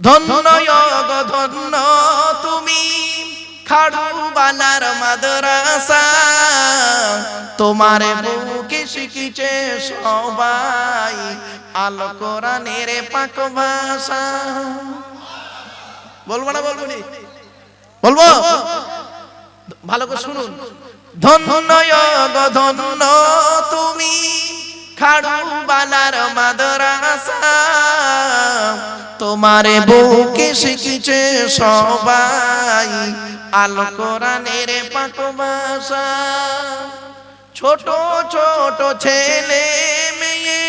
ধন্য গো ধন্য তুমি খাড়ুবালার মাদ্রাসা, তোমার বুকে শিখিছে সবাই আল কোরআনের পাক ভাষা। বলবো না বলবো নি? বলবো, ভালো করে শুনুন। ধন্য গো ধন্য তুমি খাড়ুবালার মাদ্রাসা, তোমার বুকে শিখিছে সবাই আল কোরআনের পাক ভাষা। ছোট ছোট ছেলে মেয়ে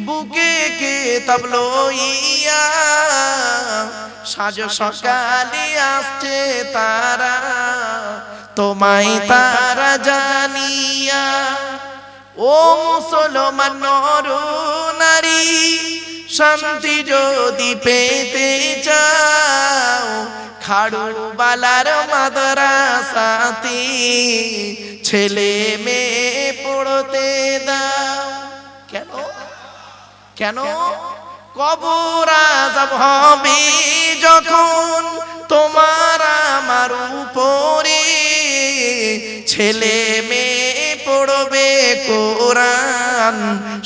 বুকে কিতাব লইয়া, সাজ সকালে আসছে তারা তোমায় তারা জানিয়া। ও মুসলমান নর নারী, শান্তি যদি পেতে চাও, খাড়ুবালার মাদ্রাসাতে ছেলে মেয়ে পড়তে দাও। কেন কেন? কবর আযাব হবে যখন তোমার আমার উপরে, ছেলে মেয়ে পড়বে কোরআন,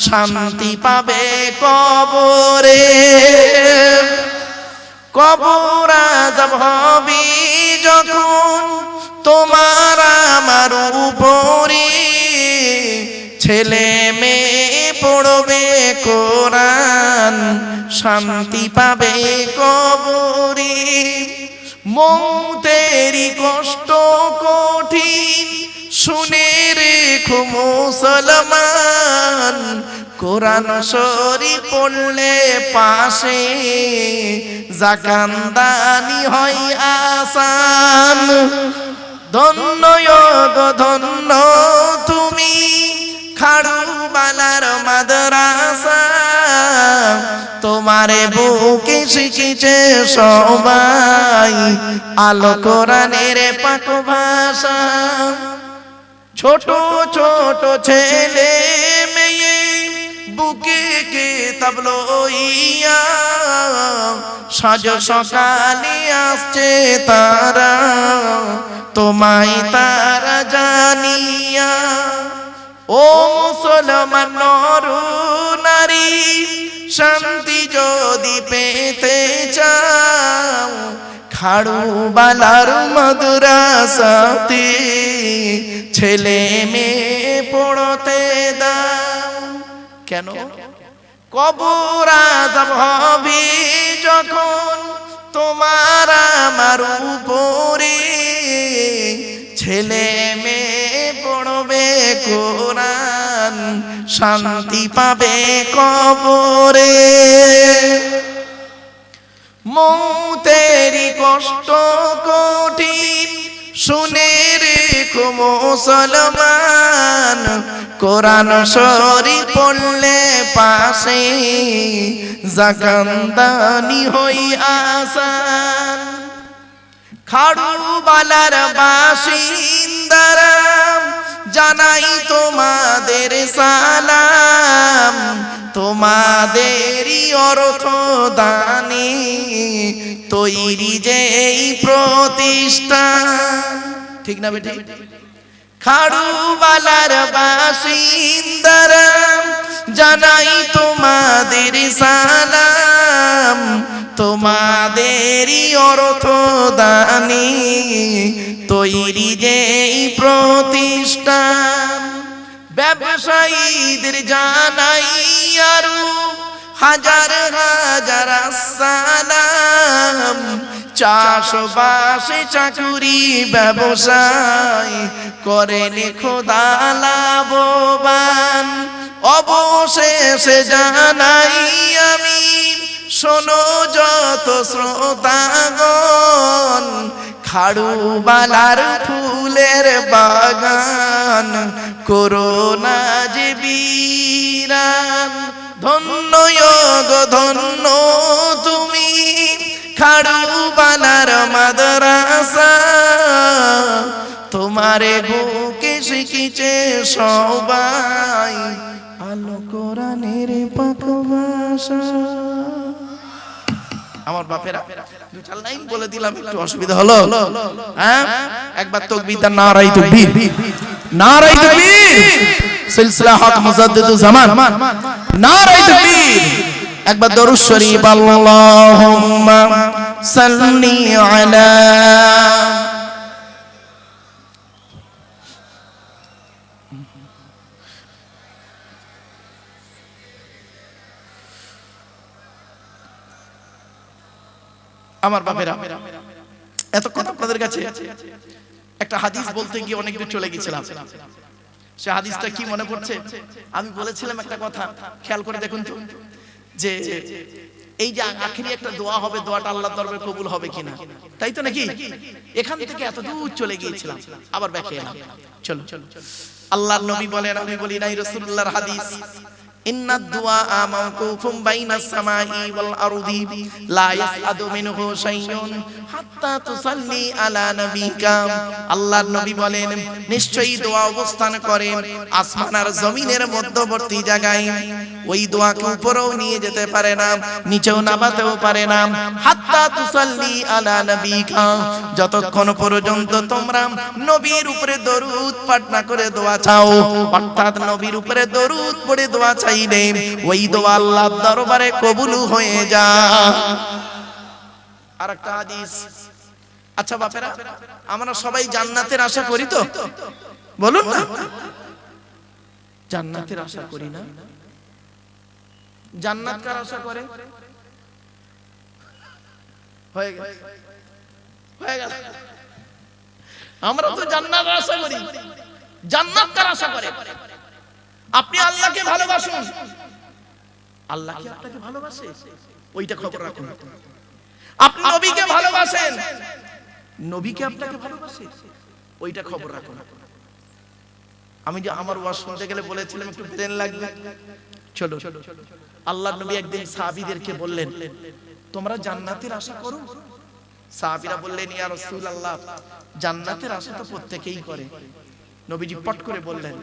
শান্তি পাবে কবরে। কবর আযাব হবে যখন তোমার আমার উপরে, ছেলে মেয়ে পড়বে কোরআন, শান্তি পাবে কবরে। মৌতেরি কষ্ট কঠিন শুনে রেখো মুসলমান, কোরআন শরীফ পড়লে পাশে জাকান্দানি হয় আসান। ধন্য গো ধন্য তুমি খাড়ুবালার মাদ্রাসা, তোমার বুকে শিখিছে সবাই আল কোরআনের পাক ভাষা। ছোট ছোট ছেলে মেয়ে বুকে কিতাব লইয়া, সাজ সকালে আসছে তারা তোমায় তারা জানিয়া। ও মুসলমান নর নারী, শান্তি যদি পেতে চাও, খাড়ুবালার মাদ্রাসাতে ছেলে মেয়ে পড়তে দাও। কেন? কবর আযাব হবে যখন তোমার আমার উপরে, ছেলে মেয়ে পড়বে কোরআন, শান্তি পাবে কবরে। মৌতেরি কষ্ট কঠিন শুনে রেখো মুসলমান, কোরআন শরীফ পড়লে পাশে জাকান্দানি হই আসান। খাড়ুবালার বাসিন্দারা জানাই তোমাদের সালাম, তোমাদেরই অর্থ দানে তৈরি যে এই প্রতিষ্ঠান। ঠিক না বেটি? খাড়ুবালার বাসিন্দারা জানাই তোমাদের সালাম, তোমাদেরই অর্থ দানে তৈরি যে এই প্রতিষ্ঠান। ব্যবসায়ীদের জানাই আরো হাজার হাজার সালাম, চাষবাসে চাকুরি ব্যবসায় করেন খোদা লাভবান। অবশেষে জানাই আমি, শোনো যত শ্রোতাগণ, খাড়ুবালার ফুলের বাগান করোনা যে বিরান। ধন্য গো ধন্য তুমি খাড়ুবালার মাদ্রাসা, তোমার বুকে শিখিছে সবাই আল কোরআনের পাক ভাষা। আমার বাপেরা দুই চার লাইন বলে দিলাম, একটু অসুবিধা হলো? হ্যাঁ, একবার তাকবীর দেন, নারায়ে তাকবীর, নারায়ে তাকবীর। সিলসিলা হক মুজাদ্দিদুজ জামান, নারায়ে তাকবীর। একবার দরুদ শরীফ, আল্লাহুম্মা সাল্লি আলা। আমার বাপেরা, এতক্ষণ আপনাদের কাছে একটা হাদিস বলতে গিয়ে অনেক দূর চলে গেছিলাম। সে হাদিসটা কি মনে পড়ছে? আমি বলেছিলাম একটা কথা, খেয়াল করে দেখুন তো, যে এই যে আখেরি একটা দোয়া হবে, দোয়াটা আল্লাহর দরবারে কবুল হবে কিনা, তাই তো নাকি? এখান থেকে এত দূর চলে গিয়েছিলাম, আবার ব্যাকে এলাম। চলো, আল্লাহর নবী বলেন, আমি বলি নাই, রাসূলুল্লাহর হাদিস, ইন্না দুআ মাওকুফুম বাইনাস সামাই ওয়াল আরদি লা ইয়াসআদু মিনহু শাইউন হাত্তা তুসাল্লি আলা নবিকা। আল্লাহর নবী বলেন, নিশ্চয়ই দোয়া অবস্থান করে আসমান আর জমিনের মধ্যবর্তী জায়গায়। ওই দোয়াকে উপরেও নিয়ে যেতে পারে না, নিচেও নামাতেও পারে না। হাত্তা তুসাল্লি আলা নবিকা, যতক্ষণ পর্যন্ত তোমরা নবীর উপরে দরুদ পাঠ না করে দোয়া চাও, অর্থাৎ নবীর উপরে দরুদ পড়ে দোয়া চাইলে ওই দোয়া আল্লাহর দরবারে কবুল হয়ে যায়। আরেকটা হাদিস। আচ্ছা বাপেরা, আমরা সবাই জান্নাতের আশা করি তো? বলুন না, জান্নাতের আশা করি না? জান্নাত কার আশা করে? হয়ে গেল, হয়ে গেল। আমরা তো জান্নাতের আশা করি। জান্নাত কার আশা করে? আপনি আল্লাহকে ভালোবাসুন, আল্লাহ কি আপনাকে ভালোবাসে? ওইটা খবর রাখুন। আপনি নবীকে ভালোবাসেন, নবীকে আপনাকে ভালোবাসে? ওইটা খবর রাখুন। আমি যে আমার ওয়াজ শুনতে গেলে বলেছিলাম একটু ব্রেন লাগবে। চলো, আল্লাহর নবী একদিন সাহাবীদেরকে বললেন, তোমরা জান্নাতের আশা করো? সাহাবীরা বললেন, ইয়া রাসূলুল্লাহ, জান্নাতের আশা তো প্রত্যেকেই করে। নবীজি পট করে বললেন,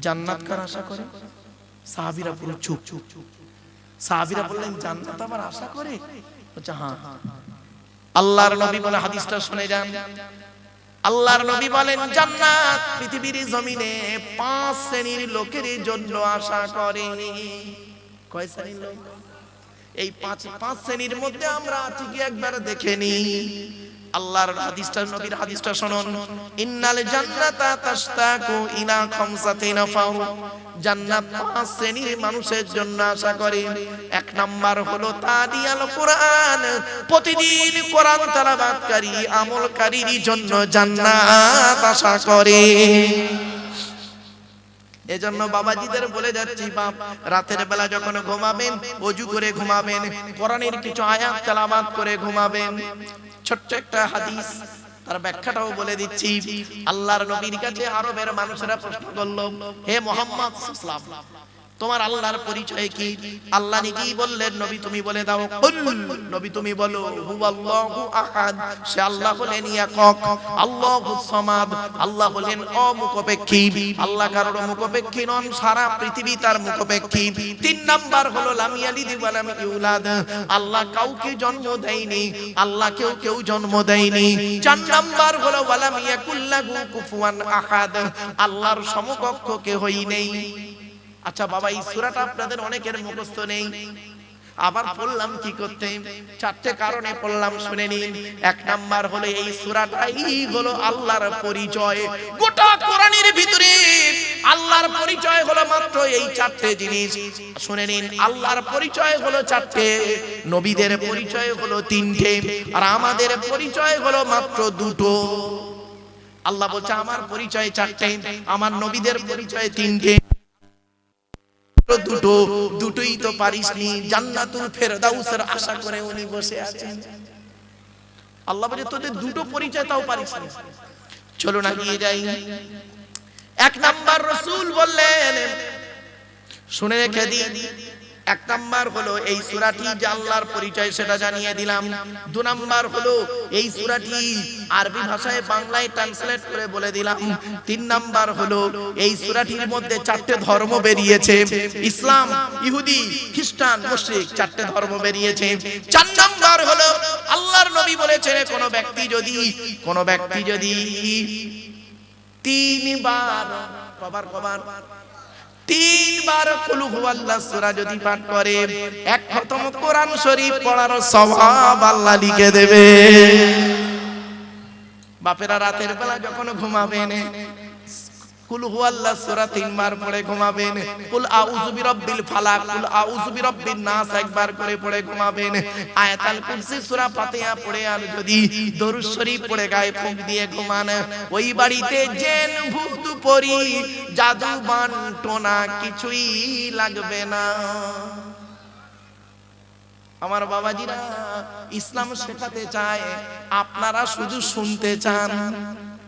জান্নাত কার আশা করে? সাহাবীরা পুরো চুপ। সাহাবীরা বললেন, জান্নাত আবার আশা করে? বলছে হ্যাঁ। আল্লাহর নবী বলে, হাদিসটা শুনে যান। আল্লাহর নবী বলেন, জান্নাত পৃথিবীর জমিনে 5 শ্রেণীর লোকের জন্য আশা করে। কয় শ্রেণীর লোক? এই 5 শ্রেণীর মধ্যে আমরা আছি কি একবার দেখে নি। আল্লাহর হাদিসটা, নবীর হাদিসটা শুনুন। ইন্নাল জান্নাতা তাশতাকু ইলা খামসাতি নাফার। জান্নাত 5 শ্রেণীর মানুষের জন্য আশা করে। 1 নাম্বার হলো তালিয়াল কোরআন, প্রতিদিন কোরআন তেলাওয়াতকারী আমলকারীর জন্য জান্নাত আশা করে। এজন্য বাবাজিদের বলে যাচ্ছি, বাপ রাতের বেলা যখন ঘুমাবেন, ওযু করে ঘুমাবেন, কোরআনের কিছু আয়াত তেলাওয়াত করে ঘুমাবেন। ছোট্ট একটা হাদিস, তার ব্যাখ্যাটাও বলে দিচ্ছি। আল্লাহর নবীর কাছে আরবের মানুষেরা প্রশ্ন করলো, হে মুহাম্মদ সাল্লাল্লাহু আলাইহি ওয়াসাল্লাম, তোমার আল্লাহর পরিচয় কি? আল্লাহ নিজেই বললেন, নবী তুমি বলে দাও। কুল, নবী তুমি বলো, হুয়াল্লাহু আহাদ, সে আল্লাহ হলেন একক। আল্লাহুস সামাদ, আল্লাহ হলেন অমুখপেক্ষী। আল্লাহ কারোর মুখপেক্ষী নন, সারা পৃথিবী তার মুখপেক্ষী। 3 নাম্বার হলো লাম ইয়ালিদ ওয়া লাম ইউলাদ, আল্লাহ কাউকে জন্ম দেয়নি, আল্লাহ কেউ জন্ম দেয়নি। 4 নাম্বার হলো ওয়া লাম ইয়াকুল্লাহু কুফুয়ান আহাদ, আল্লাহর সমকক্ষ কেউই নেই। আচ্ছা বাবা, এই সূরাটা আপনাদের অনেকের মুখস্থ নেই। আবার পড়লাম কি করতে? 4টে কারণে পড়লাম, শুনে নিন। 1 নাম্বার হলো এই সূরাটাই হলো আল্লাহর পরিচয়। গোটা কোরআনের ভিতরে আল্লাহর পরিচয় হলো মাত্র এই 4টে জিনিস। শুনে নিন, আল্লাহর পরিচয় হলো 4টে, নবীদের পরিচয় হলো 3টে, আর আমাদের পরিচয় হলো মাত্র 2টো। আল্লাহ বলছে আমার পরিচয় 4টে, আমার নবীদের পরিচয় 3টে। দুটোই তো পারিসনি। জান্নাতুল ফেরদাউসের আশা করে উনি বসে আছেন। আল্লাহ বলে, তোদের 2টো পরিচয় তাও পারিসনি। চলো না গিয়ে যাই। 1 নাম্বার রাসূল বললেন, শুনে রেখে দিন, এক নাম্বার হলো এই সূরাটি যে আল্লাহর পরিচয় সেটা জানিয়ে দিলাম। দুই নাম্বার হলো এই সূরাটি আরবি ভাষায় বাংলায় ট্রান্সলেট করে বলে দিলাম। তিন নাম্বার হলো এই সূরাটির মধ্যে চারটে ধর্ম বেরিয়েছে, ইসলাম, ইহুদি, খ্রিস্টান, মুশরিক, চারটে ধর্ম বেরিয়েছে। চার নাম্বার হলো আল্লাহর নবী বলেছেন কোন ব্যক্তি যদি তিনবার কুল হুয়াল্লাহ সূরা যদি পাঠ করে, এক খতম কোরআন শরীফ পড়ার সওয়াব আল্লাহ লিখে দেবে। বাপেরা রাতের বেলা যখন ঘুমাবেন কুল হুয়াল্লাহ সূরা তিনবার পড়ে ঘুমাবেন, কুল আউযু বিরাব্বিল ফালাক, কুল আউযু বিরাব্বিন নাস একবার করে পড়ে ঘুমাবেন, আয়াতুল কুরসি সূরা ফাতিহা পড়ে আর যদি দরুদ শরীফ পড়ে গায়ে ফুঁক দিয়ে ঘুমান, ওই বাড়িতে জিন ভূত পরি জাদু বানটোনা কিছুই লাগবে না। আমার বাবাজিরা ইসলাম শেখাতে চায়, আপনারা শুধু শুনতে চান,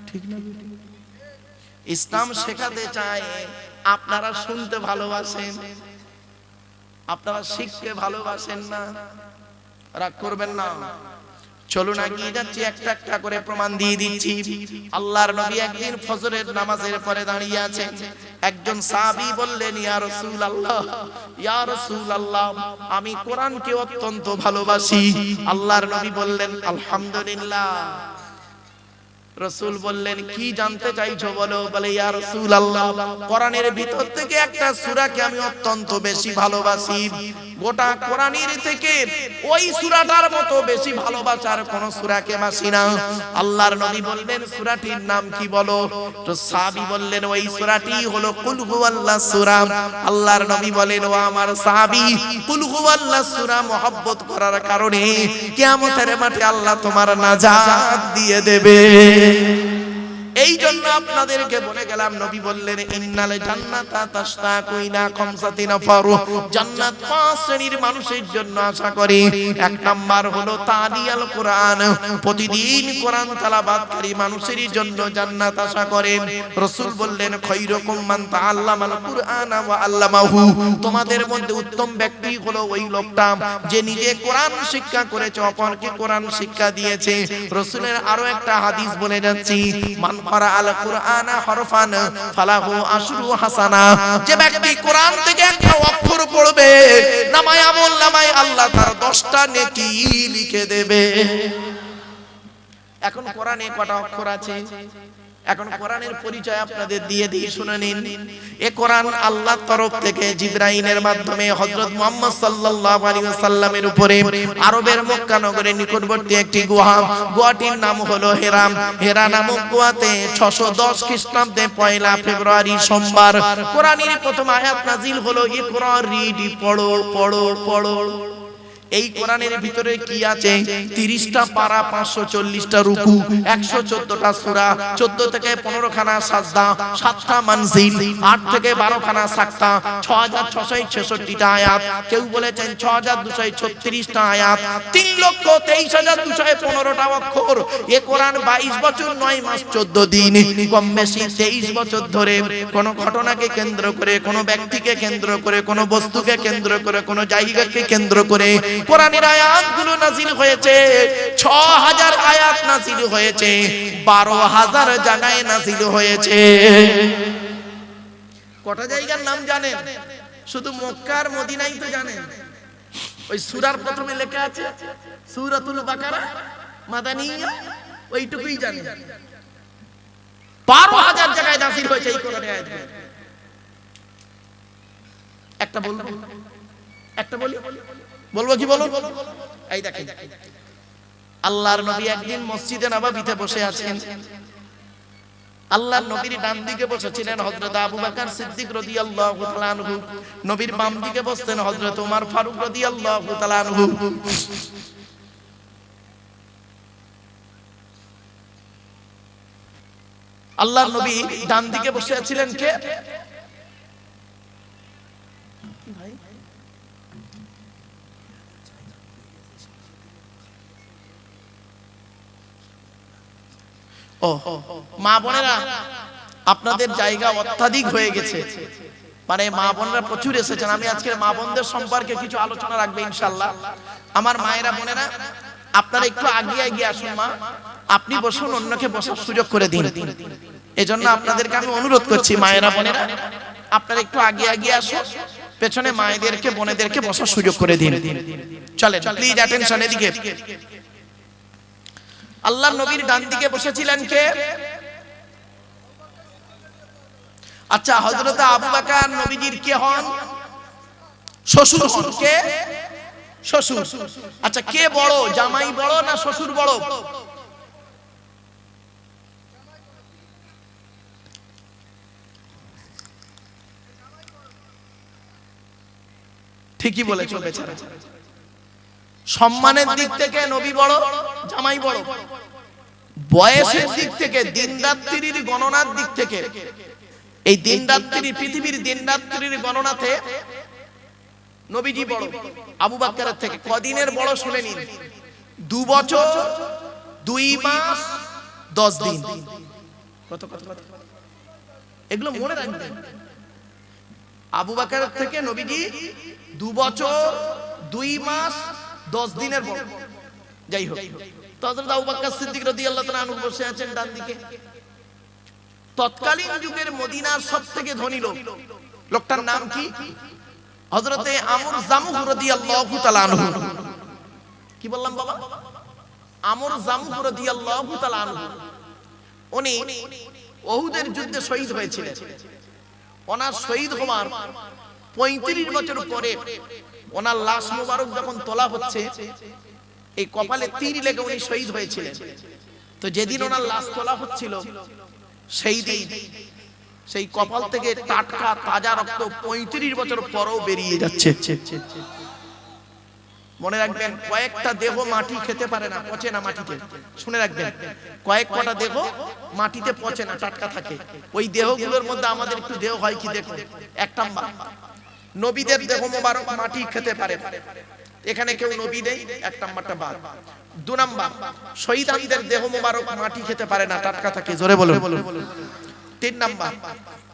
ঠিক না? ইসলাম শেখাতে চায়, আপনারা শুনতে ভালোবাসেন, আপনারা শিখতে ভালোবাসেন না। রাগ করবেন না, চলুন এগিয়ে যাচ্ছি, একটা একটা করে প্রমাণ দিয়ে দিচ্ছি। আল্লাহর নবী একদিন ফজরের নামাজের পরে দাঁড়িয়ে আছেন, একজন সাহাবী বললেন, ইয়া রাসূলুল্লাহ, আমি কোরআনকে অত্যন্ত ভালোবাসি। আল্লাহর নবী বললেন, আলহামদুলিল্লাহ। রাসূল বললেন, কি জানতে চাইছো বলো? বলে, ইয়া রাসূলুল্লাহ, কোরআনের ভিতর থেকে একটা সূরাকে আমি অত্যন্ত বেশি ভালোবাসি, গোটা কোরআনের থেকে ওই সূরাটার মতো বেশি ভালোবাসার কোন সূরাকে বাসি না। আল্লাহর নবী বললেন, সূরাটির নাম কি বলো? তো সাহাবী বললেন, ওই সূরাটি হলো কুল হুয়াল্লাহ সূরা। আল্লাহর নবী বলেন, ও আমার সাহাবী, কুল হুয়াল্লাহ সূরা মহব্বত করার কারণে কিয়ামতের মাঠে আল্লাহ তোমার নাজাত দিয়ে দেবে। এই জন্য আপনাদেরকে বলে গেলাম, নবী বললেন, ইন্নাল জান্নাতা তাশতাকু ইলা খামসাতি নাফার, জান্নাত পাঁচ শ্রেণীর মানুষের জন্য আশা করে। এক নাম্বার হলো তালিয়াল কোরআন, প্রতিদিন কোরআন তেলাওয়াতকারী মানুষের জন্য জান্নাত আশা করে। রাসূল বললেন, খায়রুকুম মান তাআল্লামাল কুরআনা ওয়া আল্লামাহু, তোমাদের মধ্যে উত্তম ব্যক্তি হলো ওই লোকটা যে নিজে কোরআন শিক্ষা করেছে, অপরকে কোরআন শিক্ষা দিয়েছে। রাসূলের আরো একটা হাদিস বলে যাচ্ছি, মান আল কুরআনা হরফান ফালাহু আশরু হাসানা, যে ব্যক্তি কোরআন থেকে একটা অক্ষর পড়বে, নামায় আমল নামায় আল্লাহ তার 10টা নেকি লিখে দেবে। এখন কোরআনে কটা অক্ষর আছে? এখন কোরআনের পরিচয় আপনাদের দিয়ে দিই, শুনে নিন। এই কোরআন আল্লাহর তরফ থেকে জিবরাইলের মাধ্যমে হযরত মুহাম্মদ সাল্লাল্লাহু আলাইহি ওয়াসাল্লামের উপরে আরবের মক্কা নগরের নিকটবর্তী একটি গুহাটির নাম হলো হেরা। হেরা নামক গুহাতে 610 খ্রিস্টাব্দে 1 ফেব্রুয়ারি সোমবার কোরআনের প্রথম আয়াত নাজিল হলো, ইকরা রিড, পড়ো পড়ো পড়ো। এই কোরআনের ভিতরে কি আছে? 30টা পারা, 540টা রুকু, 114টা সূরা, 14 থেকে 15 খানা সাজদা, 7টা মানজিল, 8 থেকে 12 খানা সাক্তা, 6666টা আয়াত, কেউ বলেছেন 6236টা আয়াত, 3,23,215টা অক্ষর। এই কোরআন 22 বছর 9 মাস 14 দিন, কম বেশি 23 বছর ধরে কোন ঘটনাকে কেন্দ্র করে, কোন ব্যক্তিকে কেন্দ্র করে, কোন বস্তুকে কেন্দ্র করে, কোন জায়গাকে কেন্দ্র করে কোরআনের আয়াতগুলো নাযিল হয়েছে। 6000 আয়াত নাযিল হয়েছে, 12000 জায়গায় নাযিল হয়েছে। কটা জায়গার নাম জানেন? শুধু মক্কা আর মদিনাই তো জানেন। ওই সূরার প্রথমে লেখা আছে সূরাতুল বাকারা মাদানিয়া, ওইটুকুই জানেন। 12000 জায়গায় নাযিল হয়েছে এই কোরআনের আয়াতগুলো। একটা বলবো, একটা বলবো কি বলুন? এই দেখেন, আল্লাহর নবী একদিন মসজিদে নববীতে বসে আছেন। আল্লাহর নবীর ডান দিকে বসেছিলেন হযরত আবু বকর সিদ্দিক রাদিয়াল্লাহু তাআলা আনহু, নবীর বাম দিকে বসতেন হযরত ওমর ফারুক রাদিয়াল্লাহু তাআলা আনহু। আল্লাহর নবী ডান দিকে বসে আছিলেন কে? ও মা বোনেরা, আপনাদের জায়গা অত্যাধিক হয়ে গেছে, মানে মা বোনরা প্রচুর এসেছেন। আমি আজকে মা বোনদের সম্পর্কে কিছু আলোচনা রাখবো ইনশাআল্লাহ। আমার মায়েরা বোনেরা আপনারা একটু আগিয়ে এগিয়ে আসুন। মা আপনি বসুন, অন্যকে বসার সুযোগ করে দিন। এজন্য আপনাদেরকে আমি অনুরোধ করছি, মায়েরা বোনেরা আপনারা একটু আগিয়ে এগিয়ে আসুন, পেছনে মায়েদেরকে বোনেদেরকে বসার সুযোগ করে দিন। চলেন প্লিজ অ্যাটেনশন এদিকে। আল্লাহর নবীর ডান দিকে বসেছিলেন কে? আচ্ছা, হযরত আবু বকর নবীজির কে হন? শ্বশুর হন। কে? শ্বশুর। আচ্ছা, কে বড়, জামাই বড় না শ্বশুর বড়? ঠিকই বলেছো বেচারা। সম্মানের দিক থেকে নবী বড়, জামাই বড়। বয়সের দিক থেকে, দিনরাত্রির গণনার দিক থেকে, এই দিনরাত্রি পৃথিবীর দিনরাত্রির গণনাতে নবীজি বড় আবু বকরের থেকে। কদিনের বড় শুনে নিন। 2 বছর 2 মাস 10 দিন। কত কত কত এগুলো মনে রাখবেন। আবু বকরের থেকে নবীজি 2 বছর 2 মাস 10 দিনের বড়। যাই হোক, তো হযরত আবু বকর সিদ্দিক রাদিয়াল্লাহু তাআলা আনহু বসে আছেন ডান দিকে। তৎকালীন যুগের মদিনার সবথেকে ধনী লোক, লোকটার নাম কি? হযরতে আমর জামুহ রাদিয়াল্লাহু তাআলা আনহু। কি বললাম বাবা? আমর জামুহ রাদিয়াল্লাহু তাআলা আনহু। উনি উহুদের যুদ্ধে শহীদ হয়েছিলেন। ওনার শহীদ হওয়ার 35 বছর পরে ওনার লাশ মোবারক যখন তোলা হচ্ছে, এই কপালে তীর লেগে উনি শহীদ হয়েছিলেন। তো যেদিন ওনার লাশ তোলা হচ্ছিল, সেই দিন সেই কপাল থেকে টাটকা তাজা রক্ত 35 বছর পরেও বেরিয়ে যাচ্ছে। মনে রাখবেন, কয়েকটা দেহ মাটি খেতে পারে না, পচে না মাটিতে। শুনে রাখবেন, কয়েকটা দেহ মাটিতে পচে না, টাটকা থাকে। ওই দেহগুলোর মধ্যে আমাদের একটু দেহ হয় কি দেখুন। 1 নাম্বার, নবীদের দেহ মোবারক মাটি খেতে পারে না, এখানে কেউ নবী নেই, 1 নাম্বারটা বাদ। 2 নাম্বার, শহীদদের দেহ মোবারক মাটি খেতে পারে না, টাটকা থাকে। জোরে বলুন। 3 নাম্বার,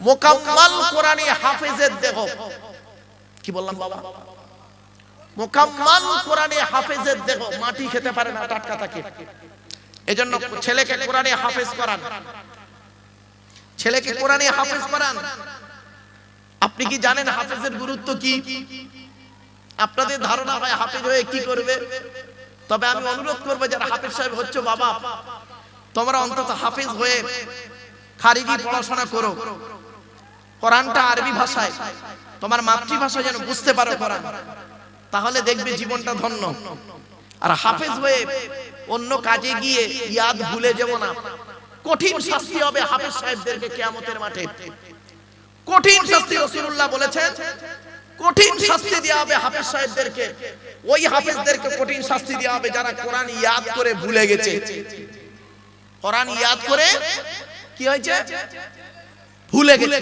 মুকাম্মাল কোরআনী হাফেজের দেহ। কি বললাম বাবা? মুকাম্মাল কোরআনী হাফেজের দেহ মাটি খেতে পারে না, টাটকা থাকে। এজন্য ছেলেকে কোরআনে হাফেজ করান, ছেলেকে কোরআনে হাফেজ করান। আপনি কি জানেন হাফেজের গুরুত্ব কি? আপনাদের ধারণা হয় হাফেজ হয়ে কি করবে? তবে আমি অনুরোধ করব, যারা হাফেজ সাহেব হচ্ছে, বাবা তোমরা অন্তত হাফেজ হয়ে খারিজি পড়াশোনা করো। কোরআনটা আরবি ভাষায়, তোমার মাতৃভাষা যেন বুঝতে পারো কোরআন, তাহলে দেখবে জীবনটা ধন্য। আর হাফেজ হয়ে অন্য কাজে গিয়ে ইয়াদ ভুলে যাব না। কঠিন শাস্তি হবে হাফেজ সাহেবদেরকে কিয়ামতের মাঠে। কঠিন শাস্তি রাসূলুল্লাহ বলেছেন, কঠিন শাস্তি দেয়া হবে হাফেজ সাহেবদেরকে। ওই হাফেজদেরকে কঠিন শাস্তি দেয়া হবে যারা কোরআন ইয়াদ করে ভুলে গেছে। কোরআন ইয়াদ করে কি হয়েছে? ভুলে গেছে।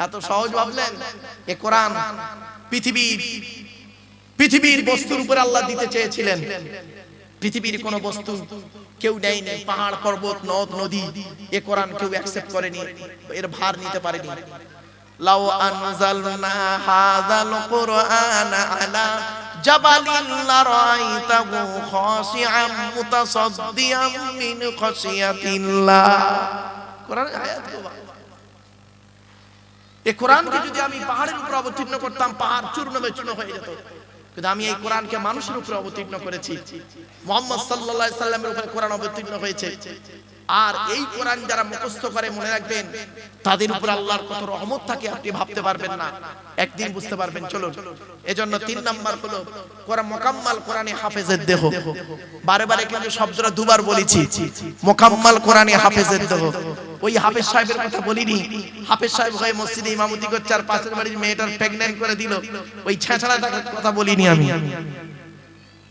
এত সহজ ভাবলেন? এ কোরআন পৃথিবীর বস্তুর উপর আল্লাহ দিতে চেয়েছিলেন। পৃথিবীর কোন বস্তু কেউ নেয়নি, পাহাড় পর্বত নদ নদী, এ কোরআন কেউ অ্যাকসেপ্ট করেনি, এর ভার নিতে পারেনি। লাউ আনজালনা হাযাল কুরআনা আলা জাবালিন লারাইতাহু খাশিআম মুতাসাদ্দিয়াম মিন খাশিয়াতিল্লাহ। কোরআনের আয়াত গো। এই কোরআনকে যদি আমি পাহাড়ের উপর অবতীর্ণ করতাম, পাহাড় চূর্ণ বিচূর্ণ হয়ে যেত। কিন্তু আমি এই কোরআনকে মানুষের উপর অবতীর্ণ করেছি। মুহাম্মদ সাল্লাল্লাহু আলাইহি সাল্লামের উপর কোরআন অবতীর্ণ হয়েছে। আর এই কোরআন যারা মুখস্থ করে, মনে রাখবেন, তাদের উপর আল্লাহর কত রহমত থাকে আপনি ভাবতে পারবেন না, একদিন বুঝতে পারবেন। চলুন, এজন্য 3 নাম্বার হলো কোরআন মুকাম্মাল কোরআনী হাফেজের দেহ। বারে বারে কিন্তু শব্দটা দুবার বলেছি, মুকাম্মাল কোরআনী হাফেজের দেহ। ওই হাফেজ সাহেবের কথা বলিনি। হাফেজ সাহেব হয়ে মসজিদে ইমামতি করছে আর পাশের বাড়ির মেয়েটার প্রেগন্যান্ট করে দিল, ওই ছেঁচড়াটার কথা বলিনি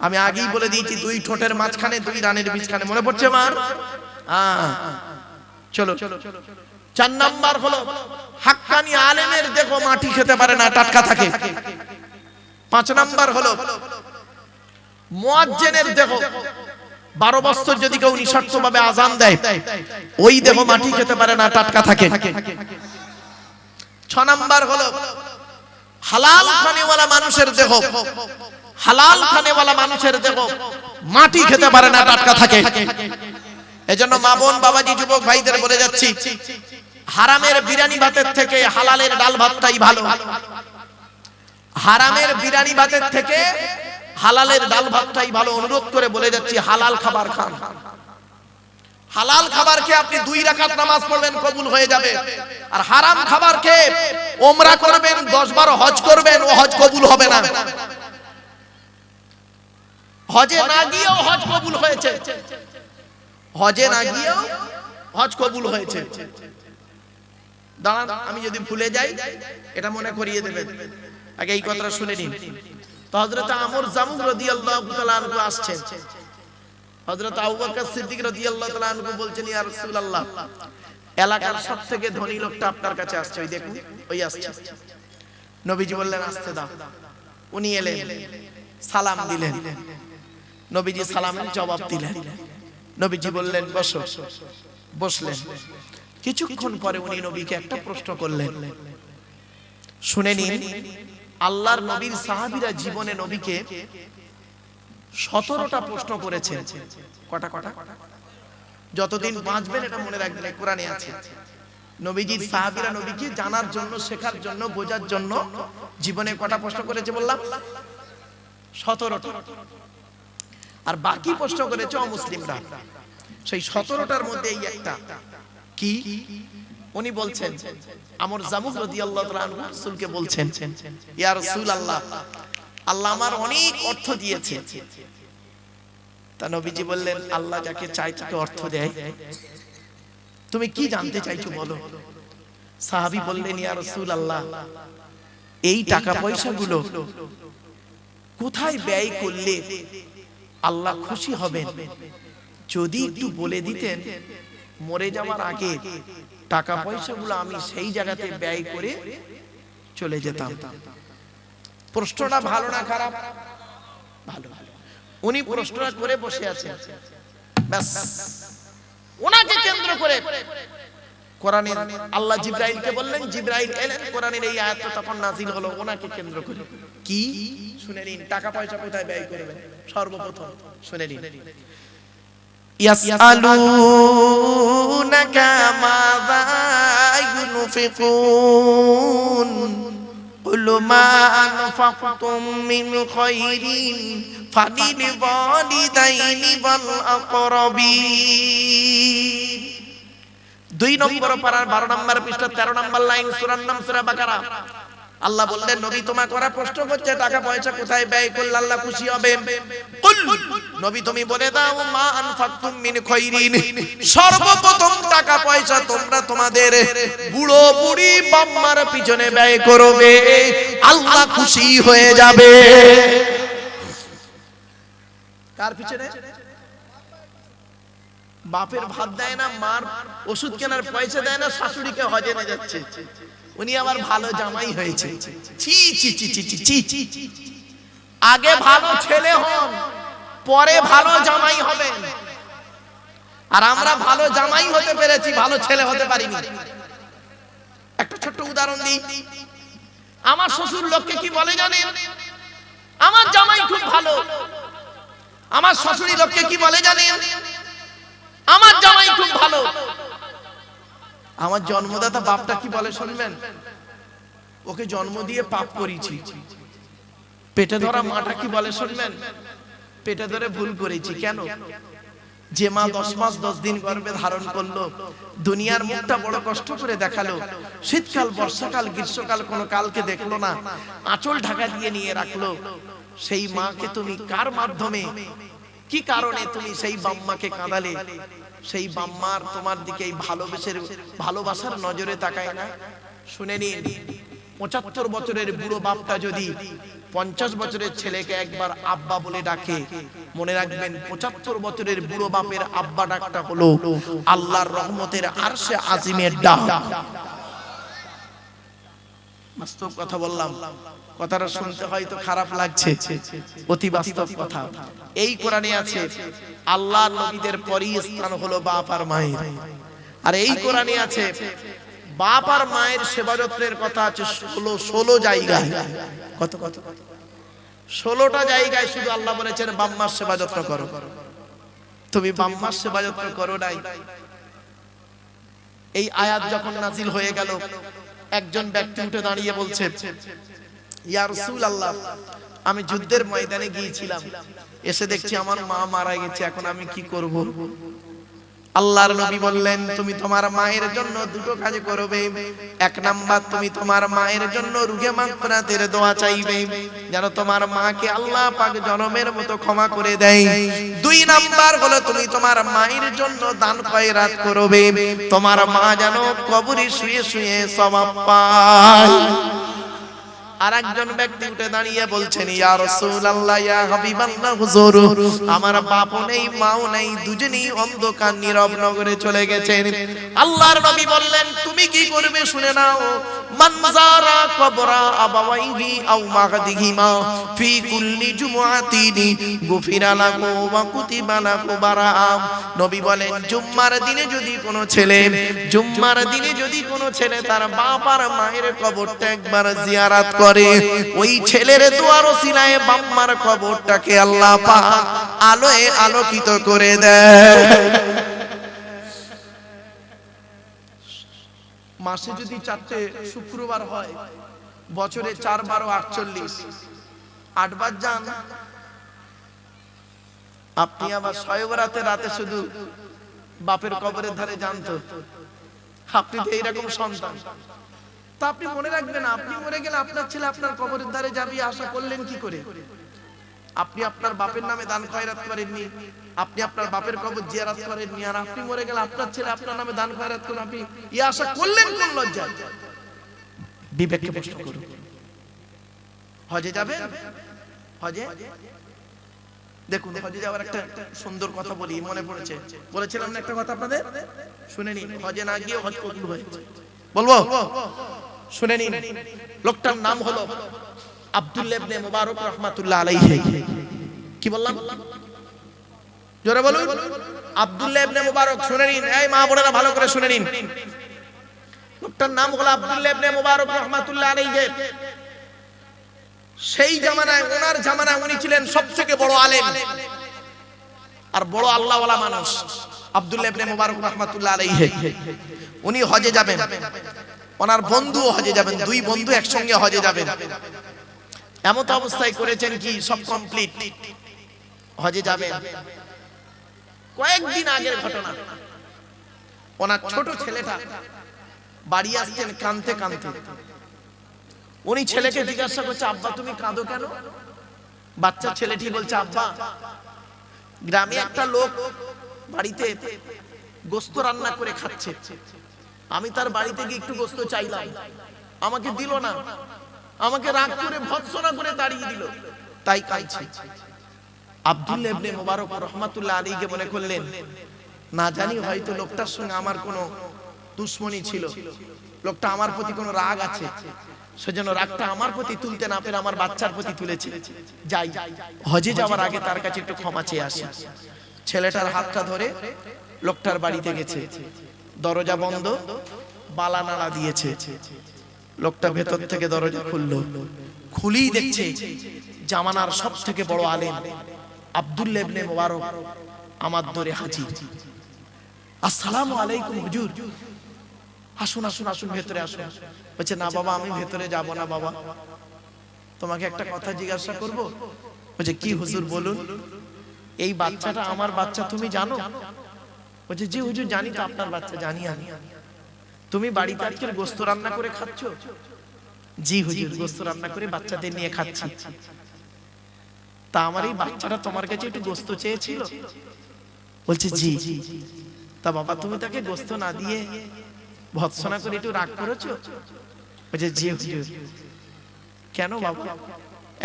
আমি আগেই বলে দিয়েছি, 2 ঠোঁটের মাঝখানে 2 রানের বীজখানে। মনে পড়ছে মার? চলো, 4 নাম্বার হলো হাক্কানি আলেমের দেহ মাটি খেতে পারে না, টাটকা থাকে। 5 নাম্বার হলো মুয়াজ্জিনের দেহ। 12 বছর যদি কেউ নিঃস্বার্থভাবে আযান দেয়, ওই দেহ মাটি খেতে পারে না, টাটকা থাকে। 6 নাম্বার হলো হালাল খানেওয়ালা মানুষের দেহ, হালাল খানেওয়ালা মানুষের দেহ মাটি খেতে পারে না, টাটকা থাকে। এজন্য মা বোন বাবাজি যুবক ভাইদের বলে যাচ্ছি, হারামের বিরিয়ানি ভাতের থেকে হালালের ডাল ভাতটাই ভালো। হারামের বিরিয়ানি ভাতের থেকে হালালের ডাল ভাতটাই ভালো। অনুরোধ করে বলে যাচ্ছি, হালাল খাবার খান। হালাল খাবার খেয়ে আপনি 2 রাকাত নামাজ পড়বেন, কবুল হয়ে যাবে। আর হারাম খাবার খেয়ে ওমরা করবেন, 10-12 হজ করবেন, ও হজ কবুল হবে না। হজে না গিয়েও হজ কবুল হয়েছে, হজে না গিয়েও হজ কবুল হয়েছে। দাঁড়ান, আমি যদি ভুলে যাই এটা মনে করিয়ে দেবেন। আগে এই কথাটা শুনে নিন। তো হযরত আমর জামুক রাদিয়াল্লাহু তাআলা আনহু আসছেন। হযরত আবু বকর সিদ্দিক রাদিয়াল্লাহু তাআলা আনহু বলছেন, ইয়া রাসূলুল্লাহ, এলাকার সবথেকে ধনী লোকটা আপনার কাছে আসছে, ওই দেখুন, ওই আসছে। নবীজি বললেন, আসতে দাও। উনি এলেন, সালাম দিলেন। নবীজি সালামের জবাব দিলেন। নবীজি বললেন, বসো। বসলেন। কিছুক্ষণ পরে উনি নবীকে একটা প্রশ্ন করলেন। শুনে নিন, আল্লাহর নবীর সাহাবীরা জীবনে নবীকে 17টা প্রশ্ন করেছেন। কটা? যতদিন বাঁচবেন এটা মনে রাখবেন, কোরআনে আছে। নবীজির সাহাবীরা নবীকে জানার জন্য, শেখার জন্য, বোঝার জন্য জীবনে কটা প্রশ্ন করেছে বললাম? 17টা। আর বাকি প্রশ্ন করেছে অমুসলিমরা। সেই 17টার মধ্যে এই একটা কি, উনি বলছেন, আমর জামুক রাদিয়াল্লাহু তাআলা আনহু রাসূলকে বলছেন, ইয়া রাসূলুল্লাহ, আল্লাহ আমার অনেক অর্থ দিয়েছে। তা নবীজি বললেন, আল্লাহ যাকে চায় তাকে অর্থ দেয়। তুমি কি জানতে চাইছো বলো। সাহাবী বললেন, ইয়া রাসূলুল্লাহ, এই টাকা পয়সাগুলো কোথায় ব্যয় করলে আল্লাহ খুশি হবেন, যদি একটু বলে দিতেন, মরে যাওয়ার আগে টাকা পয়সাগুলো আমি সেই জায়গাতে ব্যয় করে চলে যেতাম। প্রশ্নটা ভালো না খারাপ? ভালো। উনি প্রশ্নটা করে বসে আছেন, ব্যাস ওনাকে কেন্দ্র করে কোরআনে আল্লাহ জিবরাইলকে বললেন, জিবরাইল এলেন, কোরআনের এই আয়াতটা তখন নাযিল হলো ওনাকে কেন্দ্র করে। কি শুনে নিন, টাকা পয়সা কোথায় ব্যয় করবেন সর্বপ্রথম শুনে নিন। ইয়াসআলুনাকা মাযা ইউনফিকুন কুল মা আনফাকতুম মিন খায়রিন ফালিল ওয়ালিদাইনি ওয়াল আকরাবিন। 2 নম্বর পারার 12 নম্বর পৃষ্ঠা 13 নম্বর লাইন, সূরার নাম সূরা বাকারা। আল্লাহ বললেন, নবী তোমাকে ওরা প্রশ্ন করছে টাকা পয়সা কোথায় ব্যয় করলে আল্লাহ খুশি হবে। কুল, নবী তুমি বলে দাও, মা আনফাকতুম মিন খায়রিন, সর্বপ্রথম টাকা পয়সা তোমরা তোমাদের বুড়ো বুড়ি বাম্মার পিছনে ব্যয় করবে, আল্লাহ খুশি হয়ে যাবে। কার পিছনে? বাপের ভাত দেয় না, মার ওষুধ কেনার পয়সা দেয় না, শাশুড়িকে হজে নিয়ে যাচ্ছে, উনি আবার ভালো জামাই হয়েছে। ছি ছি ছি ছি ছি ছি। আগে ভালো ছেলে হন, পরে ভালো জামাই হবেন। আর আমরা ভালো জামাই হতে পেরেছি, ভালো ছেলে হতে পারিনি। একটা ছোট্ট উদাহরণ দিই। আমার শ্বশুর লোককে কি বলে জানেন? আমার জামাই খুব ভালো। আমার শাশুড়ি লোককে কি বলে জানেন? আমার জামাই খুব ভালো। আমার জন্মদাতা বাপটা কি বলে শুনবেন? ওকে জন্ম দিয়ে পাপ করেছি। পেটে ধরা মাটা কি বলে শুনবেন? পেটে ধরে ভুল করেছি। কেন? যে মা 10 মাস 10 দিন গর্ভে ধারণ করলো, দুনিয়ার মুখটা বড় কষ্ট করে দেখালো, শীতকাল বর্ষাকাল গ্রীষ্মকাল কোনো কালকে দেখলো না, আঁচল ঢাকা দিয়ে নিয়ে রাখলো, সেই মাকে তুমি কার মাধ্যমে, কি কারণে তুমি সেই বাম্মাকে কাঁদালে? সেই বাম্মার তোমার দিকে এই ভালোবাসার নজরে তাকায় না? শুনে নিন, 75 বছরের বুড়ো বাপটা যদি 50 বছরের ছেলেকে একবার আব্বা বলে ডাকে, মনে রাখবেন 75 বছরের বুড়ো বাপের আব্বা ডাকটা হলো আল্লাহর রহমতের আরশে আজিমের ডাক। বাস্তব কথা বললাম, কথাটা শুনতে হয়তো খারাপ লাগছে, অতি বাস্তব কথা। এই কোরআনে আছে আল্লাহর নবীদের পরই স্থান হলো বাপ আর মায়ের। আর এই কোরআনে আছে বাপ আর মায়ের সেবা যত্নের কথা আছে 16 জায়গায়। কত কত 16টা জায়গায় শুধু আল্লাহ বলেছেন বাপ মার সেবা যত্ন করো। তুমি বাপ মার সেবা যত্ন করো নাই। এই আয়াত যখন নাজিল হয়ে গেল, একজন ব্যক্তি উঠে দাঁড়িয়ে বলছে, ইয়া রাসূলুল্লাহ, আমি যুদ্ধের ময়দানে গিয়েছিলাম, এসে দেখছি আমার মা মারা গেছে, এখন আমি কি করব? আল্লাহর নবী বললেন, তুমি তোমার মায়ের জন্য দুটো কাজ করবে। এক নাম্বার, তুমি তোমার মায়ের জন্য রুগে মাগফিরাতের দোয়া চাইবে, যেন তোমার মাকে আল্লাহ পাক জনমের মতো ক্ষমা করে দেয়। দুই নাম্বার হলো, তুমি তোমার মায়ের জন্য দান খয়রাত করবে, তোমার মা যেন কবরে শুয়ে শুয়ে সওয়াব পায়। আর একজন ব্যক্তি উঠে দাঁড়িয়ে বলছেন, ইয়া রাসূলুল্লাহ, ইয়া হাবিবাল্লাহ, হুজুর, আমার বাপও নেই মাও নেই, দুজনেই অন্ধকার নীরব নগরে চলে গেছেন। আল্লাহর নবী বললেন, তুমি কি করবে শুনে নাও। মান যারা কবরা আবাওয়াইহি আও মাগদিহিমা ফি কুল্লি জুমআতিন গুফিরা লাহু ওয়া কুতিবা লাহু বারাআ। নবী বলেন, জুম্মার দিনে যদি কোনো ছেলে তার বাপ আর মায়ের কবরটা একবার জিয়ারত করে, ওই ছেলের দোয়ার ওসিলায় বাপ মার কবরটাকে আল্লাহ পাক আলোয় আলোকিত করে দেয়। মাসে যদি 4টে শুক্রবার হয়, বছরে 4 12 48, 8 বার যান আপনি। আবার শবে বরাতের রাতে শুধু বাপের কবরের ধারে যান, তো আপনি তো এইরকম সন্তান। তা আপনি মনে রাখবেন, আপনি মরে গেলে আপনার ছেলে আপনার কবরের ধারে যাবে, আশা করলেন কি করে? আপনি আপনার বাপের নামে দান খয়রাত করেননি, আপনি আপনার বাপের কবর জিয়ারত করেননি, আর আপনি মরে গেলে আপনার ছেলে আপনার নামে দান খয়রাত করবে, আপনি এই আশা করলেন কোন লজ্জায়? বিবেককে প্রশ্ন করুন। হজে যাবেন? হজে দেখুন, হজে যাওয়ার একটা সুন্দর কথা বলি, মনে পড়েছে, বলেছিলাম না একটা কথা আপনাদের, শুনে নিন। হজে না গিয়ে হজ কবুল হয়েছে, বলবো, শুনে নিন। লোকটার নাম হলো আব্দুল্লাহ ইবনে মুবারক রাহমাতুল্লাহ আলাইহি। কি বললাম? জোরে বলুন। আব্দুল্লাহ ইবনে মুবারক, শুনে নিন, এই মা বোনেরা ভালো করে শুনে নিন। লোকটার নাম হলো আব্দুল্লাহ ইবনে মুবারক রাহমাতুল্লাহ আলাইহি। সেই জামানায়, ওনার জামানায় উনি ছিলেন সবথেকে বড় আলেম আর বড় আল্লাহওয়ালা মানুষ। আব্দুল্লাহ ইবনে মুবারক রাহমাতুল্লাহ আলাইহি উনি হজে যাবেন, ওনার বন্ধু হজে যাবেন, দুই বন্ধু একসঙ্গে হজে যাবেন। এমন অবস্থায় করেছেন কি, সব কমপ্লিট, হজে যাবেন। কয়েকদিন আগের ঘটনা, ওনার ছোট ছেলেটা বাড়ি আসছেন কাঁদতে কাঁদতে। উনি ছেলেকে জিজ্ঞাসা করছে, আব্বা তুমি কাঁদো কেন? বাচ্চা ছেলেটি বলছে, আব্বা, গ্রামে একটা লোক বাড়িতে গোশত রান্না করে খাচ্ছে, আমি তার বাড়িতে গিয়ে একটু গোশত চাইলাম, আমাকে দিল না, আমাকে রাগ করে ভৎসনা করে তাড়িয়ে দিল, তাই কাঁদছি। আব্দুল্লাহ ইবনে মুবারক রাহমাতুল্লাহ আলাইহি মনে করলেন, না জানি হয়তো লোকটার সঙ্গে আমার কোনো দুশমনি ছিল, লোকটা আমার প্রতি কোনো রাগ আছে, সেজন্য রাগটা আমার প্রতি তুলতে না পেরে আমার বাচ্চার প্রতি তুলেছে। যাই, হজে যাওয়ার আগে তার কাছে একটু ক্ষমা চেয়ে আসি। ছেলেটার হাতটা ধরে লোকটার বাড়িতে গেছে, দরজা বন্ধ, বালা নাড়া দিয়েছে। লোকটা ভেতর থেকে দরজা খুললো, খুলেই দেখছে জামানার সব থেকে বড় আলেম আব্দুল্লাহ ইবনে মুবারক আমার দরে হাজির। আসসালামু আলাইকুম হুজুর, আসুন আসুন আসুন, ভেতরে আসুন। বলছে, না বাবা, আমি ভেতরে যাব না বাবা, তোমাকে একটা কথা জিজ্ঞাসা করব। বলছে, কি হুজুর বলুন। এই বাচ্চাটা আমার বাচ্চা, তুমি জানো? বলছে, জি হুজুর জানি, তো আপনার বাচ্চা জানি আমি। তুমি বাড়িতে আজকে গোশত রান্না করে খাচ্ছ? জি হুজুর, গোশত রান্না করে বাচ্চাদের নিয়ে খাচ্ছি। তা আমার এই বাচ্চাটা তোমার কাছে একটু গোশত চেয়েছিল? বলছে, জি। তা বাবা, তুমি তাকে গোশত না দিয়ে ভৎসনা করে একটু রাগ করেছো? বলছে, জি হুজুর। কেন বাবা,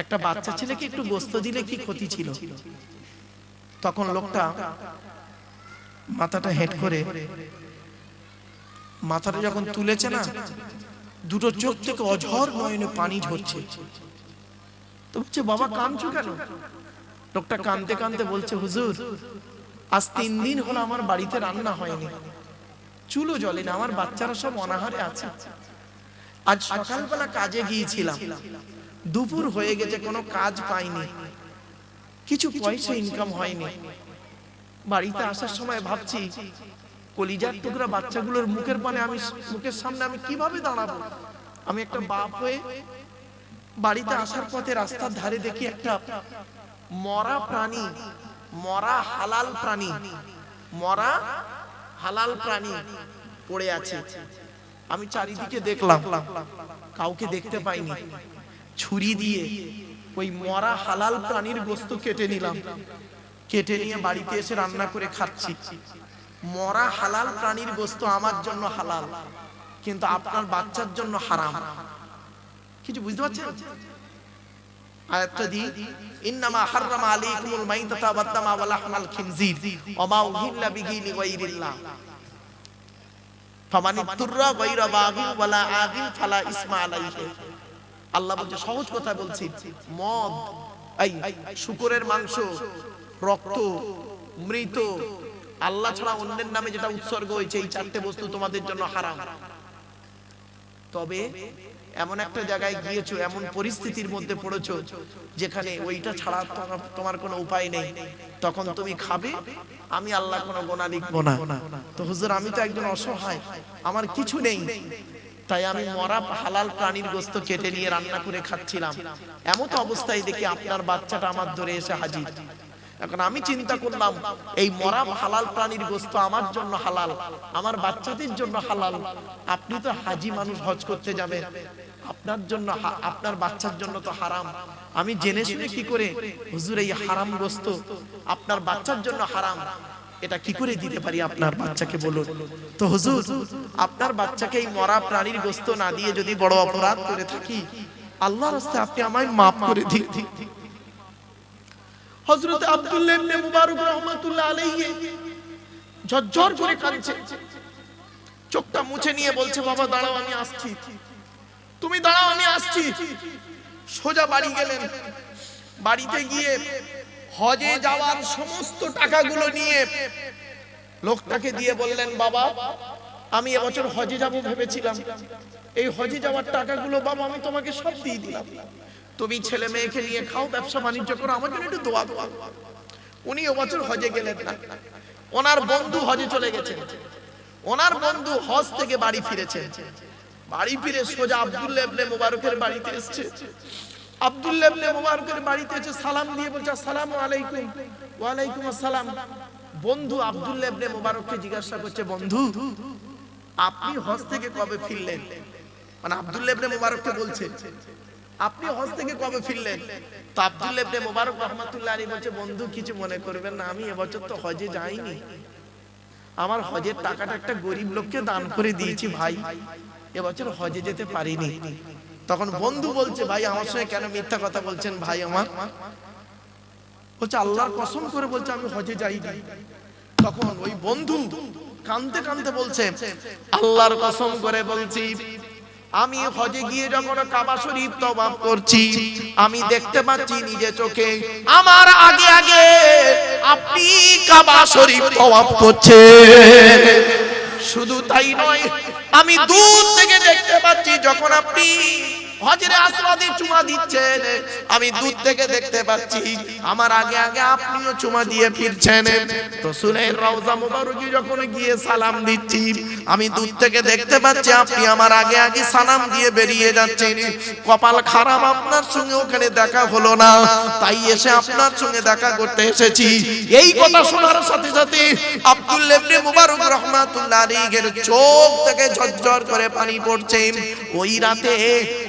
একটা বাচ্চা ছেলেকে একটু গোশত দিলে কি ক্ষতি ছিল? তখন লোকটা মাথাটা হেঁট করে, মাথাটা যখন তুলেছে না, দুটো চোখ থেকে অঝর নয়নে পানি ঝরছে। তো বলছে, বাবা কাঁদছো কেন? লোকটা কাঁদতে কাঁদতে বলছে, হুজুর, আজ 3 দিন হলো আমার বাড়িতে রান্না হয়নি, চুলো জ্বলে না, আমার বাচ্চারা সব অনাহারে আছে। আজ সকালবেলা কাজে গিয়েছিলাম, দুপুর হয়ে গেছে, কোনো কাজ পাইনি, কিছু পয়সা ইনকাম হয়নি। বাড়িতে আসার সময় ভাবছি কলিজার টুকরা বাচ্চাগুলোর মুখের পানে আমি, মুখের সামনে আমি কিভাবে দাঁড়াবো। আমি একটা বাপ হয়ে বাড়িতে আসার পথে রাস্তার ধারে দেখি একটা মরা প্রাণী, মরা হালাল প্রাণী, মরা হালাল প্রাণী পড়ে আছে। আমি চারিদিকে দেখলাম, কাউকে দেখতে পাইনি। ছুরি দিয়ে ওই মরা হালাল প্রাণীর গোশত কেটে নিলাম, কেটে নিয়ে বাড়িতে এসে রান্না করে খাচ্ছি। মরা হালাল প্রাণীর গোশত আমার জন্য হালাল, কিন্তু আপনার বাচ্চার জন্য হারাম। কিছু বুঝতে পারছেন? আয়াতটা দি, ইন্নামা হাররামা আলাইকুমুল মাইতাতা ওয়াদ-দামা ওয়া লাহমাল খিনজির ওয়া মা উহিল্লা বিহি লিগাইরিল্লাহ ফামান ইত্তুররা গায়রা বাগিন ওয়ালা আদিন ফালা ইসমা আলাইহি। আল্লাহ বলছে, সহজ কথা বলছি, মদ, এই শুকরের মাংস, রক্ত, মৃত, আল্লাহ ছাড়া অন্যের নামে যেটা উৎসর্গ হয়েছে, এই চারটে বস্তু তোমাদের জন্য হারাম। তবে এমন একটা জায়গায় গিয়েছো, এমন পরিস্থিতির মধ্যে পড়েছো যেখানে ওইটা ছাড়া তোমার কোনো উপায় নেই, তখন তুমি খাবে, আমি আল্লাহ কোনো গোনা লিখবো না। তো হুজুর, আমি তো একজন অসহায়, আমার কিছু নেই, তাই আমি মরা হালাল প্রাণীর গোশত কেটে নিয়ে রান্না করে খাচ্ছিলাম। এমন তো অবস্থায় দেখি আপনার বাচ্চাটা আমার ধরে এসে হাজির। এখন আমি চিন্তা করলাম, এই মরা হালাল প্রাণীর গোশত আমার জন্য হালাল, আমার বাচ্চাদের জন্য হালাল। আপনি তো হাজি মানুষ, হজ করতে যাবেন, আপনার জন্য, আপনার বাচ্চার জন্য তো হারাম। আমি জেনে শুনে কি করে হুজুর এই হারাম গোশত আপনার বাচ্চার জন্য হারাম, এটা কি করে দিতে পারি আপনার বাচ্চাকে, বলুন তো হুজুর। আপনার বাচ্চাকে এই মরা প্রাণীর গোশত না দিয়ে যদি বড় অপরাধ করে থাকি, আল্লাহর রাস্তায় আপনি আমায় মাফ করে দিন। হযরত আব্দুল্লাহ ইবনে মুবারক রাহমাতুল্লাহ আলাইহি ঝরঝর করে কাঁদছে, চোখটা মুছে নিয়ে বলছে, বাবা দাঁড়াও, আমি আসছি, তুমি দাঁড়াও, আমি আসছি। সোজা বাড়ি গেলেন। বাড়িতে গিয়ে হজে যাওয়ার সমস্ত টাকাগুলো নিয়ে লোকটাকে দিয়ে বললেন, বাবা আমি এবছর হজে যাব ভেবেছিলাম, এই হজে যাওয়ার টাকাগুলো বাবা আমি তোমাকে সব দিয়ে দিলাম, তুমি ছেলে মেয়েকে নিয়ে খাও, ব্যবসা বাণিজ্য করো, আমার জন্য একটু দোয়া করো। উনি এবছর হজে গেলেন না, ওনার বন্ধু হজে চলে গেছেন, ওনার বন্ধু হজ থেকে বাড়ি ফিরেছেন। বাড়ি ফিরে সোজা আব্দুল্লাহ ইবনে মুবারকের বাড়িতে এসেছে। আব্দুল্লাহ ইবনে মুবারকের বাড়িতে এসে সালাম দিয়ে বলছে, আসসালামু আলাইকুম। ওয়া আলাইকুম আসসালাম। বন্ধু আব্দুল্লাহ ইবনে মুবারককে জিজ্ঞাসা করছে, বন্ধু আপনি হজ থেকে কবে ফিরলেন? মানে আব্দুল্লাহ ইবনে মুবারককে বলছে, আপনি হজ থেকে কবে ফিরলেন? তো আব্দুল্লাহ ইবনে মুবারক রাহমাতুল্লাহ আলাইহি বলছে, বন্ধু কিছু মনে করবেন না, আমি এবছর তো হজে যাইনি, আমার হজের টাকাটা একটা গরিব লোককে দান করে দিয়েছি ভাই, এবছর হজে যেতে পারিনি। তখন বন্ধু বলছে, ভাই আমার সঙ্গে কেন মিথ্যা কথা বলছেন ভাই আমার? বলছে, আল্লাহর কসম করে বলছে আমি হজে যাইনি। তখন ওই বন্ধু কাঁদতে কাঁদতে বলছে, আল্লাহর কসম করে বলছি, আমি হজে গিয়ে যখন কাবা শরীফ তওয়াফ করছি, আমি দেখতে পাচ্ছি নিজে চোখে আমার আগে আগে আপনি কাবা শরীফ তওয়াফ করছেন। শুধু তাই নয়, আমি দূর থেকে দেখতে পাচ্ছি যখন আপনি হজরে আসওয়াদে চুমা দিচ্ছেন, আমি দূর থেকে দেখতে পাচ্ছি আমার আগে আগে আপনিও চুমা দিয়ে ফিরছেন। রাসূলের রওজা মুবারকে যখন গিয়ে সালাম দিচ্ছি, আমি দূর থেকে দেখতে পাচ্ছি আপনি আমার আগে আগে সালাম দিয়ে বেরিয়ে যাচ্ছেন। কপাল খারাপ, আপনার সঙ্গে ওখানে দেখা হলো না, তাই এসে আপনার সঙ্গে দেখা করতে এসেছি। এই কথা শোনার সাথে সাথে আব্দুল্লাহ ইবনে মুবারক রাহমাতুল্লাহ আলাইহির চোখ থেকে ঝরঝর করে পানি পড়ছে। ওই রাতে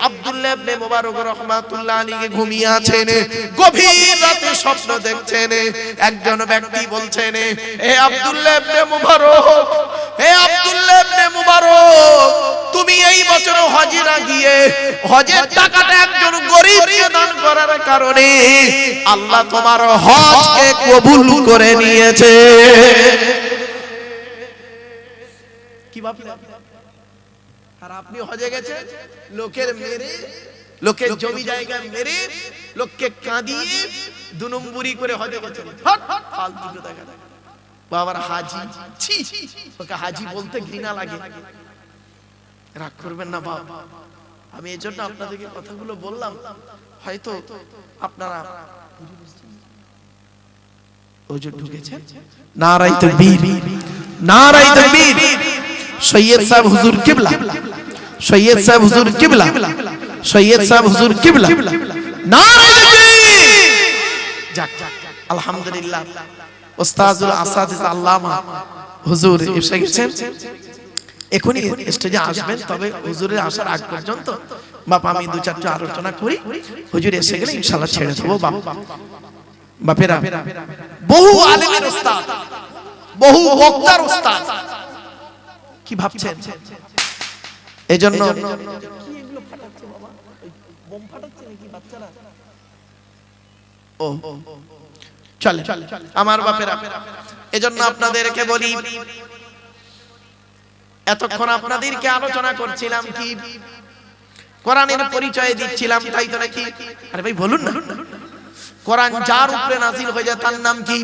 আব্দুল্লাহ ইবনে মুবারক রাহমাতুল্লাহ আলাইহি ঘুমিয়ে আছেন, গভীর রাতে স্বপ্ন দেখছেন। একজন ব্যক্তি বলছেন, হে আব্দুল্লাহ ইবনে মুবারক, হে আব্দুল্লাহ ইবনে মুবারক, তুমি এই বছর হজে না গিয়ে হজের টাকাটা একজন গরীবকে দান করার কারণে আল্লাহ তোমার হজকে কবুল করে নিয়েছে। কি ভাবলেন? আর আপনি হজে গেছেন, লোকের মেরে, লোকের জমি জায়গা মেরে, লোককে কাঁদিয়ে 2 নম্বরি করে হজে গেছেন। ফালতু কথা। বাবার হাজি, ছি, ওকে হাজি বলতে ঘৃণা লাগে। রাগ করবেন না বাবা, আমি এই জন্য আপনাদেরকে কথাগুলো বললাম, হয়তো আপনারা হুজুর ঢুকেছেন। নারাই তাকবীর, নারাই তাকবীর। সৈয়দ সাহেব হুজুর কিবলা, সৈয়দ সাহেব হুজুর কিবলা, সৈয়দ সাহেব হুজুর কিবলা, নারাই তাকবীর। যাক আলহামদুলিল্লাহ, ওস্তাদুল আসাদিস আল্লামা হুজুর এসে গেছেন, এখনই স্টেজে আসবেন। তবে হুজুরের আসার আগ পর্যন্ত বাপ আমি দু চারটা আলোচনা করি, হুজুর এসে গেলে ইনশাআল্লাহ ছেড়ে দেবো। বাপ বাপেরা, বহু আলেমের উস্তাদ, বহু বক্তার উস্তাদ, কি ভাবছেন? এজন্য ও চলে আমার বাপেরা, এজন্য আপনাদেরকে বলি, এতক্ষণ আপনাদেরকে আলোচনা করছিলাম কি কোরআনের পরিচয় দিচ্ছিলাম, তাই তো নাকি? আরে ভাই বলুন না, কোরআন যার উপরে নাযিল হয়ে যায় তার নাম কি?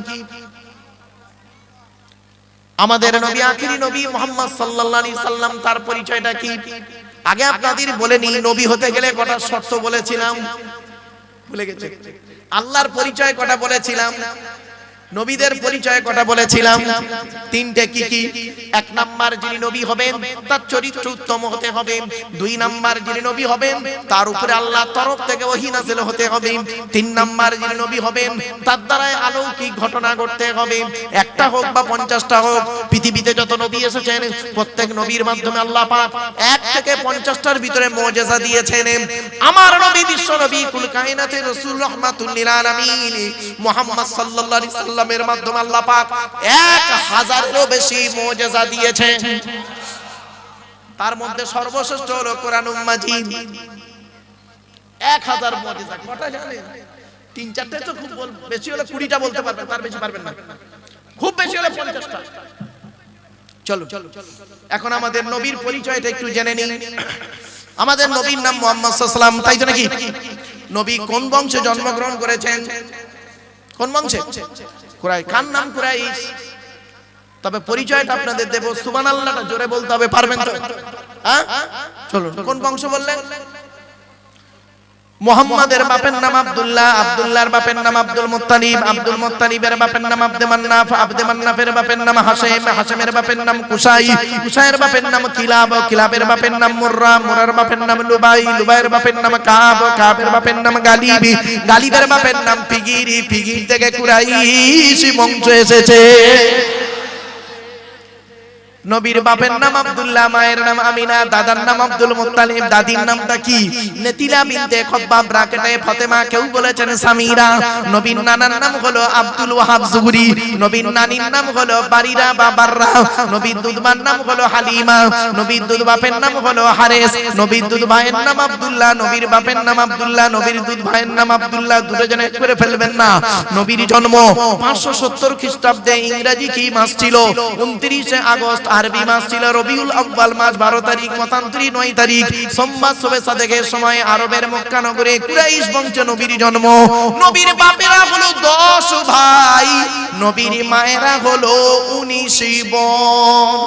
আমাদের নবী, আখিরি নবী মুহাম্মদ সাল্লাল্লাহু আলাইহি সাল্লাম, তার পরিচয়টা কি? আগে আপনাদের বলে নি, নবী হতে গেলে কটা শর্ত বলেছিলাম, ভুলে গেছে? আল্লাহর পরিচয় কটা বলেছিলাম, নবীদের পরিচয় কটা বলেছিলাম? তিনটে। কি কি? এক নাম্বার, যিনি নবী হবেন তার চরিত্র উত্তম হতে হবে। দুই নাম্বার, যিনি নবী হবেন তার উপরে আল্লাহর তরফ থেকে ওহী নাযিল হতে হবে। তিন নাম্বার, যিনি নবী হবেন তার দ্বারা অলৌকিক ঘটনা ঘটতে হবে। একটা হোক বা 50টা হোক, পৃথিবীতে যত নবী এসেছেন প্রত্যেক নবীর মাধ্যমে আল্লাহ পাক 1 থেকে 50টার ভিতরে মুজিজা দিয়েছেন। আমার নবী, বিশ্ব নবী, কুল কায়নাতের রাসূল, রাহমাতুল লিল আলামিন মুহাম্মদ সাল্লাল্লাহু আলাইহি সাল্লামের মাধ্যমে আল্লাহ পাক 1000এরও বেশি মুজিজা দিয়েছেন। তার মধ্যে সর্বশ্রেষ্ঠ হলো কোরআনুল মাজিদ। 1000 মুজিজা কটা জানেন? 3-4টা তো খুব বেশি হলে 20টা বলতে পারবেন, তার বেশি পারবেন না। খুব বেশি হলে 50টা। চলো এখন আমাদের নবীর পরিচয়টা একটু জেনে নিই। আমাদের নবীর নাম মুহাম্মদ সাল্লাল্লাহু আলাইহি সাল্লাম, তাই তো নাকি? নবী কোন বংশে জন্মগ্রহণ করেছেন? কোন বংশে? কুরাইশ। কার নাম কুরাইশ? তবে পরিচয়টা আপনাদের দেব, সুবহানাল্লাহটা জোরে বলতে হবে, পারবেন তো? হ্যাঁ চলুন, কোন বংশ বললেন? মুহাম্মাদের বাপের নাম আব্দুল্লাহ, আব্দুল্লাহর বাপের নাম আব্দুল মুত্তালিব, আব্দুল মুত্তালিবের বাপের নাম আব্দে মান্নাফ, আব্দে মান্নাফের বাপের নাম হাশেম, হাশেমের বাপের নাম কুসাই, কুসাইয়ের বাপের নাম কিলাব, কিলাবের বাপের নাম মুররা, মুরার বাপের নাম লুবাই, লুবাইয়ের বাপের নাম কাব, কাবের বাপের নাম গালিব, গালিবের বাপের নাম ফিগির, ফিগির থেকে কুরাইশ বংশ এসেছে। নবীর বাপের নাম আব্দুল্লাহ, মায়ের নাম আমিনা, দাদার নাম আব্দুল মুত্তালিব, দাদির নামটা কি? নেতিলা বিনতে খব্বাব, ব্রাকেটে ফাতেমা, কেউ বলেছেন সামিরা। নবীর নানার নাম হলো আব্দুল ওয়াহাব জুহরি, নবীর নানির নাম হলো বারিরা বা বাররা, নবীর দুধবার নাম হলো হালিমা, নবীর দুধ বাপের নাম হলো হারেস, নবীর দুধ ভাইয়ের নাম আব্দুল্লাহ, নবীর বাপের নাম আব্দুল্লাহ, নবীর দুধ ভাইয়ের নাম আব্দুল্লাহ। দুটো জনে করে ফেলবেন না। নবীর জন্ম 570 খ্রিস্টাব্দে। ইংরেজি কি মাস ছিল? 29 আগস্ট। আরবি মাস ছিল রবিউল আউয়াল মাস, 12 তারিখ, মতান্তরে 9 তারিখ, সোমবার শবে সাদেকের সময় আরবের মক্কা নগরে কুরাইশ বংশে নবীর জন্ম। নবীর বাপেরা হলো 10 ভাই, নবীর মায়েরা হলো 19 বোন।